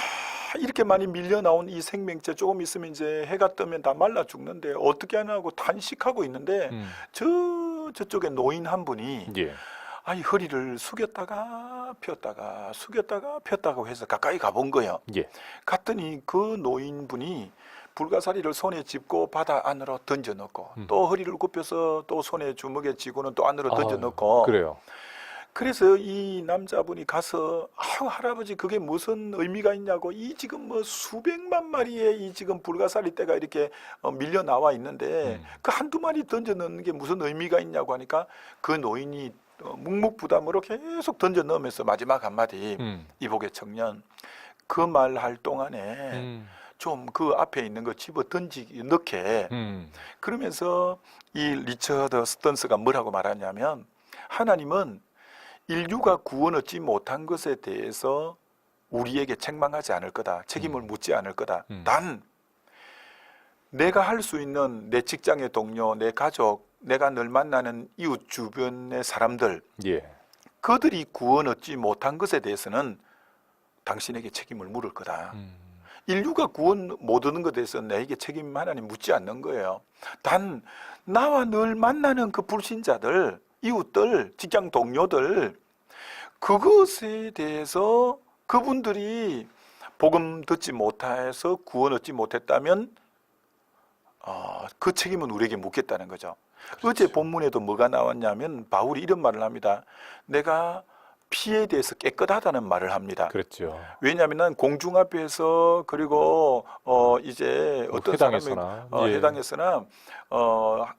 이렇게 많이 밀려 나온 이 생명체 조금 있으면 이제 해가 뜨면 다 말라 죽는데 어떻게 하나 하고 탄식하고 있는데 저쪽에 노인 한 분이 예. 이 허리를 숙였다가 폈다가 숙였다가 폈다가 해서 가까이 가본 거예요. 예. 갔더니 그 노인분이 불가사리를 손에 짚고 바다 안으로 던져 넣고 또 허리를 굽혀서 또 손에 주먹에 쥐고는 또 안으로 던져 넣고 그래요. 그래서 이 남자분이 가서 할아버지 그게 무슨 의미가 있냐고 이 지금 수백만 마리의 이 지금 불가사리 떼가 이렇게 밀려 나와 있는데 그 한두 마리 던져 넣는 게 무슨 의미가 있냐고 하니까 그 노인이 묵묵부담으로 계속 던져 넣으면서 마지막 한마디 이복의 청년 그 말 할 동안에 좀 그 앞에 있는 거 집어 넣게 그러면서 이 리처드 스턴스가 뭐라고 말하냐면 하나님은 인류가 구원 얻지 못한 것에 대해서 우리에게 책망하지 않을 거다. 책임을 묻지 않을 거다. 단 내가 할 수 있는 내 직장의 동료, 내 가족, 내가 늘 만나는 이웃 주변의 사람들 예. 그들이 구원 얻지 못한 것에 대해서는 당신에게 책임을 물을 거다. 인류가 구원 못 얻는 것에 대해서 내게 책임 하나님 묻지 않는 거예요. 단 나와 늘 만나는 그 불신자들, 이웃들, 직장 동료들 그것에 대해서 그분들이 복음 듣지 못해서 구원 얻지 못했다면 그 책임은 우리에게 묻겠다는 거죠. 그렇죠. 어제 본문에도 뭐가 나왔냐면 바울이 이런 말을 합니다. 내가 피에 대해서 깨끗하다는 말을 합니다. 그랬죠. 왜냐하면 공중 앞에서 그리고 이제 어떤 회당에서나 사람이 해당에서나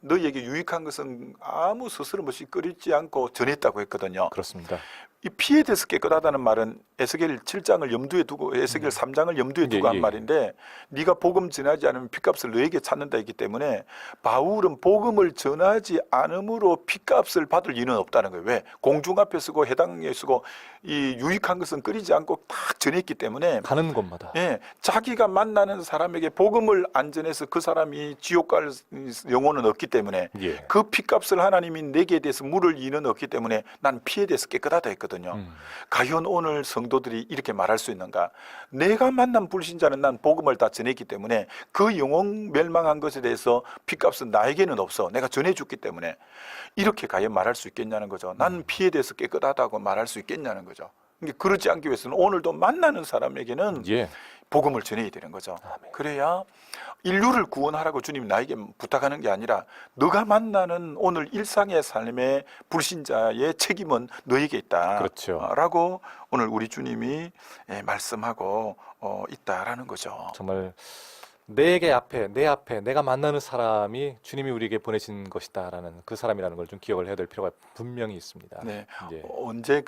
너희에게 유익한 것은 아무 스스럼 없이 끓이지 않고 전했다고 했거든요. 그렇습니다. 이 피에 대해서 깨끗하다는 말은 에스겔 7장을 염두에 두고 에스겔 3장을 염두에 두고 한 말인데 네가 복음 전하지 않으면 핏값을 너에게 찾는다 했기 때문에 바울은 복음을 전하지 않음으로 핏값을 받을 이유는 없다는 거예요. 왜? 공중 앞에 쓰고 해당에 쓰고 이 유익한 것은 끓이지 않고 딱 전했기 때문에 가는 곳마다. 예, 자기가 만나는 사람에게 복음을 안 전해서 그 사람이 지옥 갈 영혼은 없기 때문에 예. 그 핏값을 하나님이 내게 대해서 물을 이유는 없기 때문에 난 피에 대해서 깨끗하다 했거든요. 과연 오늘 성도들이 이렇게 말할 수 있는가? 내가 만난 불신자는 난 복음을 다 전했기 때문에 그 영혼 멸망한 것에 대해서 핏값은 나에게는 없어. 내가 전해줬기 때문에 이렇게 과연 말할 수 있겠냐는 거죠. 난 피에 대해서 깨끗하다고 말할 수 있겠냐는 거죠. 그러니까 그러지 않기 위해서는 오늘도 만나는 사람에게는 예. 복음을 전해야 되는 거죠. 아멘. 그래야 인류를 구원하라고 주님이 나에게 부탁하는 게 아니라 너가 만나는 오늘 일상의 삶의 불신자의 책임은 너에게 있다. 그렇죠. 라고 오늘 우리 주님이 말씀하고 있다라는 거죠. 정말 내 앞에 내가 만나는 사람이 주님이 우리에게 보내신 것이다라는 그 사람이라는 걸 좀 기억을 해야 될 필요가 분명히 있습니다. 네. 예. 언제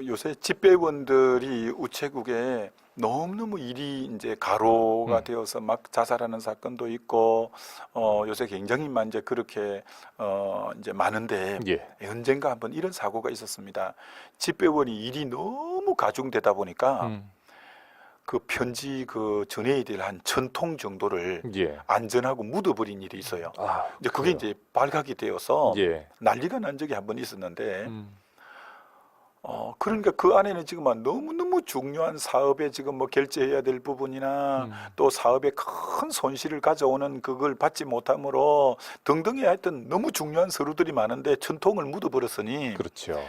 요새 집배원들이 우체국에 너무너무 일이 이제 가로가 되어서 막 자살하는 사건도 있고 요새 굉장히 이제 그렇게 이제 많은데 예. 언젠가 한번 이런 사고가 있었습니다. 집배원이 일이 너무 가중되다 보니까 그 편지 전해야 될 한 1000통 정도를 예. 안전하고 묻어버린 일이 있어요. 아, 이제 그게 그래요. 이제 발각이 되어서 예. 난리가 난 적이 한번 있었는데 그러니까 그 안에는 지금 너무너무 중요한 사업에 지금 뭐 결제해야 될 부분이나 또 사업에 큰 손실을 가져오는 그걸 받지 못함으로 등등의 하여튼 너무 중요한 서류들이 많은데 1000통을 묻어버렸으니 그렇죠.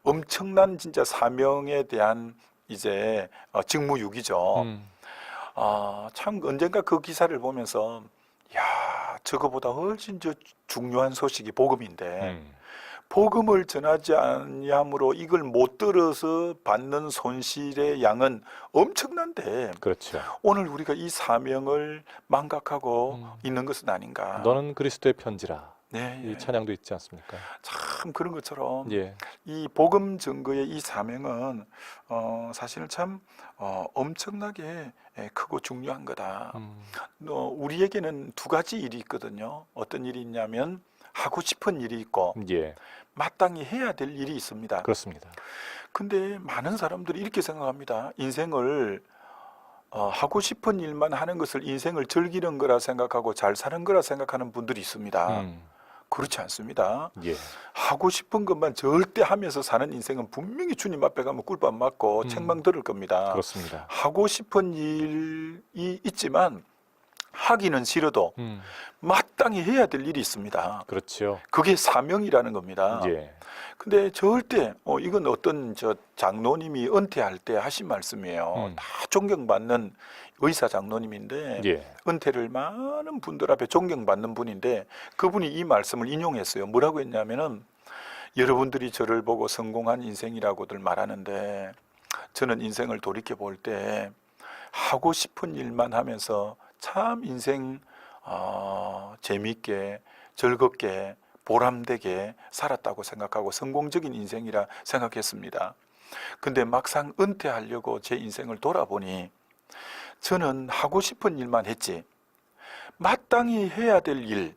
엄청난 진짜 사명에 대한 이제 직무유기죠. 참 언젠가 그 기사를 보면서 야 저거보다 훨씬 중요한 소식이 복음인데 복음을 전하지 아니함으로 이걸 못 들어서 받는 손실의 양은 엄청난데 그렇죠. 오늘 우리가 이 사명을 망각하고 있는 것은 아닌가. 너는 그리스도의 편지라. 네, 이 찬양도 있지 않습니까? 참 그런 것처럼 예. 이 복음 증거의 이 사명은 사실은 참 엄청나게 크고 중요한 거다. 우리에게는 두 가지 일이 있거든요. 어떤 일이 있냐면 하고 싶은 일이 있고 예. 마땅히 해야 될 일이 있습니다. 그렇습니다. 근데 많은 사람들이 이렇게 생각합니다. 인생을 하고 싶은 일만 하는 것을 인생을 즐기는 거라 생각하고 잘 사는 거라 생각하는 분들이 있습니다. 그렇지 않습니다. 예. 하고 싶은 것만 절대 하면서 사는 인생은 분명히 주님 앞에 가면 꿀밤 맞고 책망 들을 겁니다. 그렇습니다. 하고 싶은 일이 있지만 하기는 싫어도 마땅히 해야 될 일이 있습니다. 그렇죠. 그게 사명이라는 겁니다. 예. 근데 절대 이건 어떤 장로님이 은퇴할 때 하신 말씀이에요. 다 존경받는 의사 장로님인데 예. 은퇴를 많은 분들 앞에 존경받는 분인데 그분이 이 말씀을 인용했어요. 뭐라고 했냐면은 여러분들이 저를 보고 성공한 인생이라고들 말하는데 저는 인생을 돌이켜 볼 때 하고 싶은 일만 하면서 참 인생 재미있게 즐겁게 보람되게 살았다고 생각하고 성공적인 인생이라 생각했습니다. 근데 막상 은퇴하려고 제 인생을 돌아보니 저는 하고 싶은 일만 했지 마땅히 해야 될 일,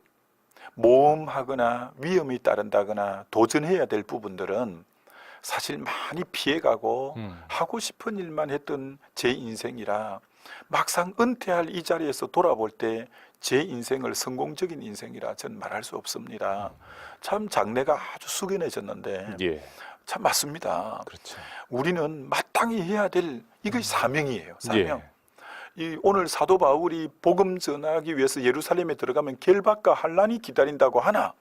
모험하거나 위험이 따른다거나 도전해야 될 부분들은 사실 많이 피해가고 하고 싶은 일만 했던 제 인생이라 막상 은퇴할 이 자리에서 돌아볼 때 제 인생을 성공적인 인생이라 전 말할 수 없습니다. 참 장래가 아주 숙연해졌는데 예. 참 맞습니다. 그렇죠. 우리는 마땅히 해야 될 이것이 사명이에요. 사명. 예. 오늘 사도 바울이 복음 전하기 위해서 예루살렘에 들어가면 결박과 환란이 기다린다고 하나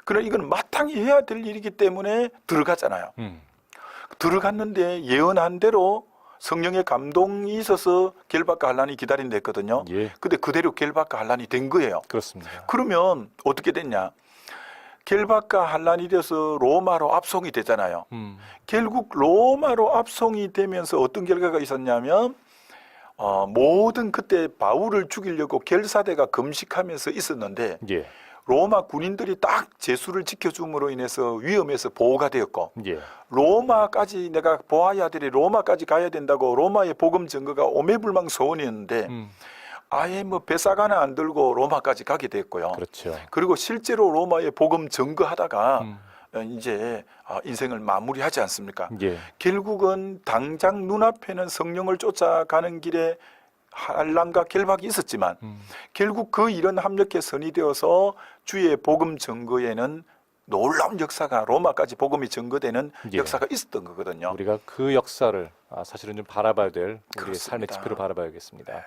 그러나 이건 마땅히 해야 될 일이기 때문에 들어가잖아요. 들어갔는데 예언한 대로 성령의 감동이 있어서 결박과 환란이 기다린다 했거든요. 예. 근데 그대로 결박과 환란이 된 거예요. 그렇습니다. 그러면 어떻게 됐냐? 결박과 환란이 돼서 로마로 압송이 되잖아요. 결국 로마로 압송이 되면서 어떤 결과가 있었냐면 모든 그때 바울을 죽이려고 결사대가 금식하면서 있었는데 예. 로마 군인들이 딱 제수를 지켜줌으로 인해서 위험해서 보호가 되었고 예. 로마까지 내가 보아야 되리 로마까지 가야 된다고 로마의 복음 증거가 오매불망 소원이었는데 아예 뭐 배사가나 안 들고 로마까지 가게 됐고요. 그렇죠. 그리고 실제로 로마의 복음 증거하다가 이제 인생을 마무리하지 않습니까? 예. 결국은 당장 눈앞에는 성령을 쫓아가는 길에 환란과 결박이 있었지만 결국 그 일은 합력해 선이 되어서 주의 복음 증거에는 놀라운 역사가 로마까지 복음이 증거되는 예. 역사가 있었던 거거든요. 우리가 그 역사를 사실은 좀 바라봐야 될 우리의 그렇습니다. 삶의 지표로 바라봐야겠습니다.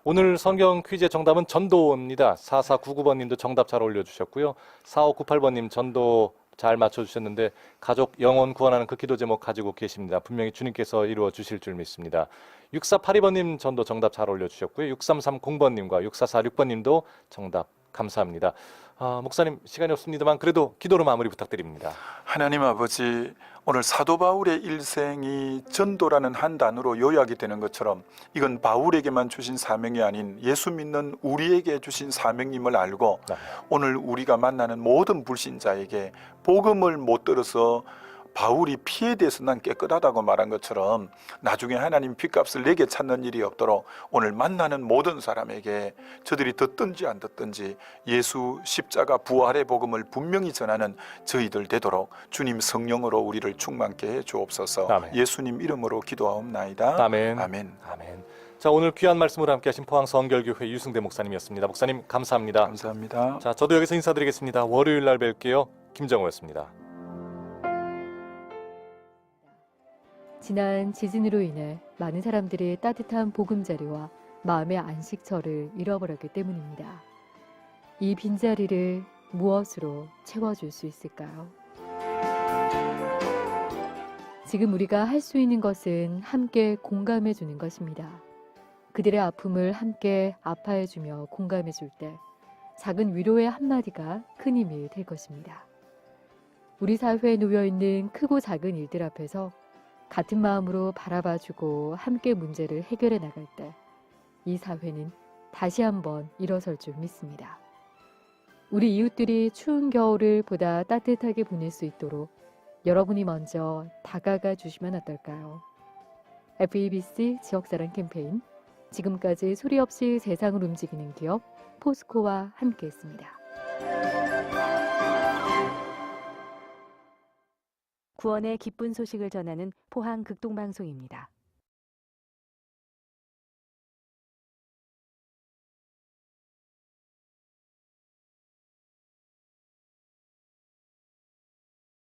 오늘 성경 퀴즈의 정답은 전도입니다. 4499번님도 정답 잘 올려주셨고요. 4598번님 전도 잘 맞춰주셨는데 가족 영혼 구원하는 그 기도 제목 가지고 계십니다. 분명히 주님께서 이루어 주실 줄 믿습니다. 6482번님 전도 정답 잘 올려주셨고요. 6330번님과 6446번님도 정답 감사합니다. 목사님 시간이 없습니다만 그래도 기도로 마무리 부탁드립니다. 하나님 아버지, 오늘 사도 바울의 일생이 전도라는 한 단어로 요약이 되는 것처럼 이건 바울에게만 주신 사명이 아닌 예수 믿는 우리에게 주신 사명임을 알고 오늘 우리가 만나는 모든 불신자에게 복음을 못 들어서 바울이 피에 대해서 난 깨끗하다고 말한 것처럼 나중에 하나님 핏값을 내게 찾는 일이 없도록 오늘 만나는 모든 사람에게 저들이 듣든지 안 듣든지 예수 십자가 부활의 복음을 분명히 전하는 저희들 되도록 주님 성령으로 우리를 충만케 해 주옵소서. 아멘. 예수님 이름으로 기도하옵나이다. 아멘. 아멘. 아멘. 자, 오늘 귀한 말씀으로 함께하신 포항성결교회 유승대 목사님이었습니다. 목사님 감사합니다. 감사합니다. 자, 저도 여기서 인사드리겠습니다. 월요일 날 뵐게요. 김정호였습니다. 지난 지진으로 인해 많은 사람들이 따뜻한 보금자리와 마음의 안식처를 잃어버렸기 때문입니다. 이 빈자리를 무엇으로 채워줄 수 있을까요? 지금 우리가 할 수 있는 것은 함께 공감해 주는 것입니다. 그들의 아픔을 함께 아파해 주며 공감해 줄 때 작은 위로의 한마디가 큰 힘이 될 것입니다. 우리 사회에 놓여 있는 크고 작은 일들 앞에서 같은 마음으로 바라봐주고 함께 문제를 해결해 나갈 때 이 사회는 다시 한번 일어설 줄 믿습니다. 우리 이웃들이 추운 겨울을 보다 따뜻하게 보낼 수 있도록 여러분이 먼저 다가가 주시면 어떨까요? FEBC 지역사랑 캠페인, 지금까지 소리 없이 세상을 움직이는 기업 포스코와 함께했습니다. 구원의 기쁜 소식을 전하는 포항 극동방송입니다.